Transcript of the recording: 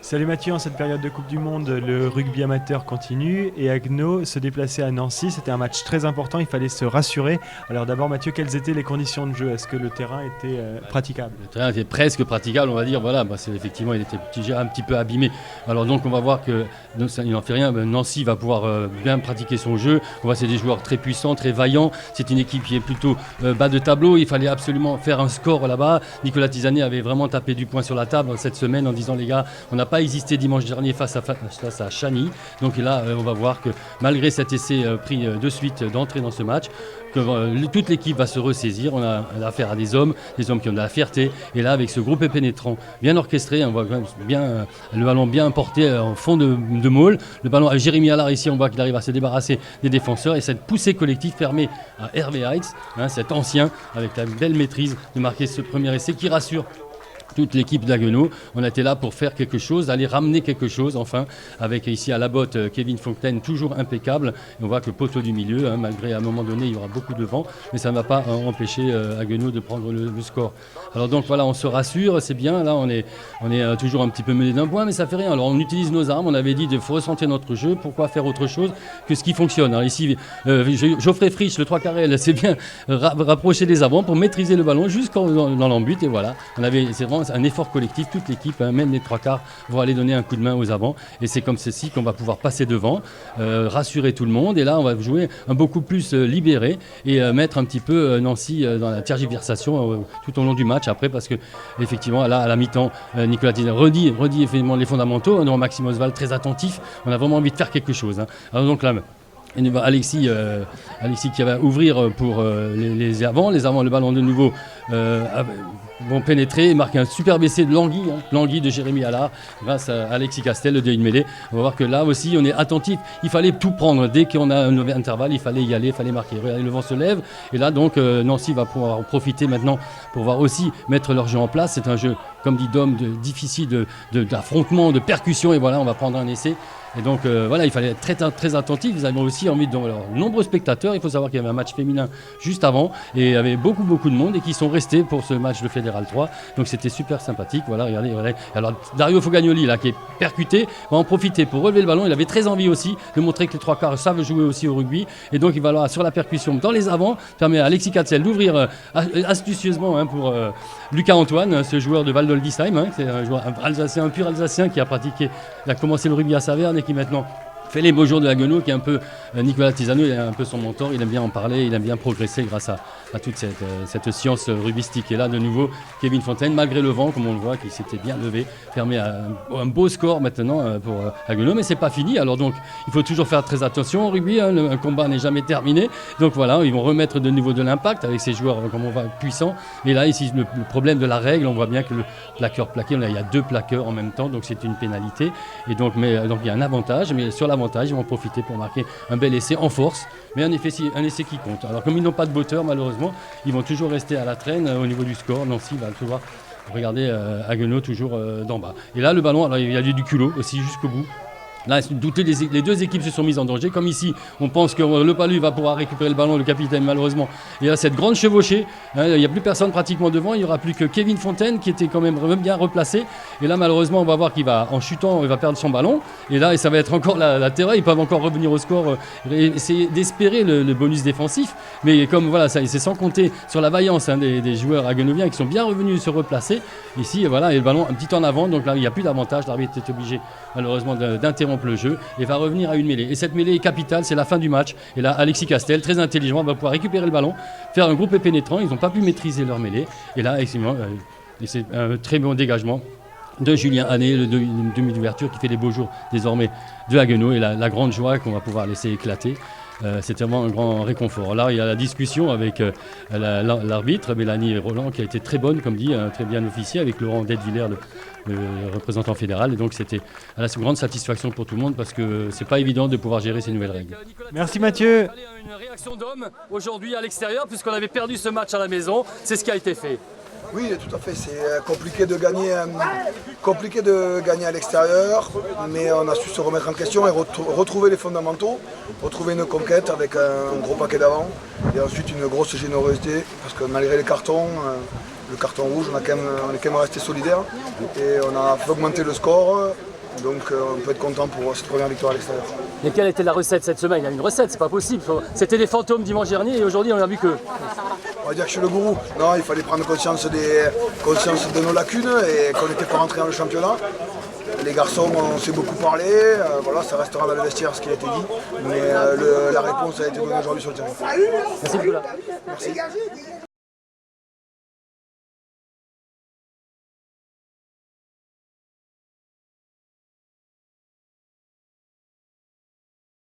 Salut Mathieu, en cette période de Coupe du Monde, le rugby amateur continue et Haguenau se déplaçait à Nancy. C'était un match très important, il fallait se rassurer. Alors d'abord Mathieu, quelles étaient les conditions de jeu? Est-ce que le terrain était praticable? Le terrain était presque praticable, on va dire. Voilà, effectivement, il était déjà un petit peu abîmé. Alors donc, on va voir que, il n'en fait rien, Nancy va pouvoir bien pratiquer son jeu. On voit c'est des joueurs très puissants, très vaillants. C'est une équipe qui est plutôt bas de tableau. Il fallait absolument faire un score là-bas. Nicolas Tisanet avait vraiment tapé du poing sur la table cette semaine en disant, les gars, on n'a pas existé dimanche dernier face à Chani. Donc là, on va voir que malgré cet essai pris de suite d'entrée dans ce match, que toute l'équipe va se ressaisir. On a affaire à des hommes qui ont de la fierté. Et là, avec ce groupe pénétrant, bien orchestré, on voit quand même bien, le ballon bien porté en fond de môle. Le ballon à Jérémy Allard, ici, on voit qu'il arrive à se débarrasser des défenseurs. Et cette poussée collective permet à Hervé Heitz, cet ancien, avec la belle maîtrise, de marquer ce premier essai qui rassure toute l'équipe d'Haguenau. On était là pour faire quelque chose, aller ramener quelque chose, enfin, avec ici à la botte Kevin Fontaine, toujours impeccable. Et on voit que le poteau du milieu, malgré à un moment donné, il y aura beaucoup de vent, mais ça ne va pas empêcher Haguenau de prendre le score. Alors donc voilà, on se rassure, c'est bien. Là, on est toujours un petit peu mené d'un point, mais ça fait rien. Alors on utilise nos armes, on avait dit qu'il faut ressentir notre jeu, pourquoi faire autre chose que ce qui fonctionne. Alors ici, Geoffrey Frisch, le 3 carré, elle s'est bien rapproché des avants pour maîtriser le ballon jusqu'en dans l'embut, et voilà. C'est vraiment un effort collectif, toute l'équipe, même les trois quarts, vont aller donner un coup de main aux avants. Et c'est comme ceci qu'on va pouvoir passer devant, rassurer tout le monde. Et là, on va jouer un beaucoup plus libéré et mettre un petit peu Nancy dans la tergiversation tout au long du match après, parce que effectivement, là, à la mi-temps, Nicolas Tisanet redit effectivement les fondamentaux. On a Maxime Oswald très attentif. On a vraiment envie de faire quelque chose. Alors donc là, Alexis qui va ouvrir pour les avants. Les avants, le ballon de nouveau vont pénétrer et marquer un superbe essai de Langui de Jérémy Allard grâce à Alexis Castel de une mêlée. On va voir que là aussi on est attentif. Il fallait tout prendre. Dès qu'on a un intervalle, il fallait y aller, il fallait marquer. Regardez, le vent se lève et là donc Nancy va pouvoir en profiter maintenant pour pouvoir aussi mettre leur jeu en place. C'est un jeu, comme dit Dom, difficile d'affrontement, de percussion, et voilà, on va prendre un essai. Et donc voilà, il fallait être très, très attentif. Ils avaient aussi envie de nombreux spectateurs. Il faut savoir qu'il y avait un match féminin juste avant et il y avait beaucoup de monde et qui sont restés pour ce match de Fédéral 3. Donc c'était super sympathique. Voilà, regardez. Alors Dario Fogagnoli là qui est percuté va en profiter pour relever le ballon. Il avait très envie aussi de montrer que les trois quarts savent jouer aussi au rugby. Et donc il va là sur la percussion dans les avants, permet à Alexis Katzel d'ouvrir astucieusement pour Lucas Antoine, ce joueur de Val-d'Oldisheim. C'est un joueur alsacien, un pur alsacien qui a commencé le rugby à Saverne et qui maintenant fait les beaux jours de Haguenau, qui est un peu Nicolas Tisanet, il est un peu son mentor, il aime bien en parler, il aime bien progresser grâce à toute cette science rugbyistique. Et là, de nouveau, Kevin Fontaine, malgré le vent, comme on le voit, qui s'était bien levé, permet un beau score maintenant pour Haguenau, mais c'est pas fini. Alors donc, il faut toujours faire très attention au rugby, un combat n'est jamais terminé. Donc voilà, ils vont remettre de nouveau de l'impact avec ces joueurs, comme on voit, puissants. Et là, ici, le problème de la règle, on voit bien que le plaqueur plaqué, il y a deux plaqueurs en même temps, donc c'est une pénalité. Et donc, donc il y a un avantage, mais sur l'avantage, ils vont en profiter pour marquer un bel essai en force, mais un essai qui compte. Alors comme ils n'ont pas de botteur, malheureusement, ils vont toujours rester à la traîne au niveau du score. Nancy va pouvoir regarder Haguenau toujours d'en bas. Et là, le ballon, alors, il y a du culot aussi jusqu'au bout. Là, les deux équipes se sont mises en danger. Comme ici, on pense que Le Palu va pouvoir récupérer le ballon, le capitaine, malheureusement. Il y a cette grande chevauchée. Il n'y a plus personne pratiquement devant. Il n'y aura plus que Kevin Fontaine qui était quand même bien replacé. Et là, malheureusement, on va voir qu'il va, en chutant, il va perdre son ballon. Et là, ça va être encore la terreur. Ils peuvent encore revenir au score, essayer d'espérer le bonus défensif. Mais comme voilà, c'est sans compter sur la vaillance des joueurs haguenoviens qui sont bien revenus se replacer. Ici, voilà, et le ballon un petit en avant. Donc là, il n'y a plus d'avantage. L'arbitre est obligé, malheureusement, d'interrompre le jeu et va revenir à une mêlée. Et cette mêlée est capitale, c'est la fin du match. Et là, Alexis Castel, très intelligent, va pouvoir récupérer le ballon, faire un groupe pénétrant. Ils n'ont pas pu maîtriser leur mêlée. Et là, c'est un très bon dégagement de Julien Hannet, le demi d'ouverture qui fait les beaux jours désormais de Haguenau et la grande joie qu'on va pouvoir laisser éclater. C'était vraiment un grand réconfort. Là, il y a la discussion avec l'arbitre, Mélanie Roland, qui a été très bonne, comme dit, très bien officier, avec Laurent Dettevillers, le représentant fédéral. Et donc, c'était une grande satisfaction pour tout le monde parce que c'est pas évident de pouvoir gérer ces nouvelles règles. Merci Mathieu. Une réaction d'homme aujourd'hui à l'extérieur, puisqu'on avait perdu ce match à la maison. C'est ce qui a été fait. Oui, tout à fait. C'est compliqué de gagner à l'extérieur, mais on a su se remettre en question et retrouver les fondamentaux, retrouver une conquête avec un gros paquet d'avant et ensuite une grosse générosité parce que malgré les cartons, le carton rouge, on est quand même resté solidaire et on a fait augmenter le score Donc on peut être content pour cette première victoire à l'extérieur. Et quelle était la recette cette semaine? Il y a une recette, c'est pas possible. C'était des fantômes dimanche dernier et aujourd'hui on a vu que... On va dire que je suis le gourou. Non, il fallait prendre conscience de nos lacunes et qu'on n'était pas rentré dans le championnat. Les garçons, on s'est beaucoup parlé, voilà, ça restera dans le vestiaire ce qui a été dit, mais la réponse a été donnée aujourd'hui sur le terrain. Merci beaucoup là. Merci.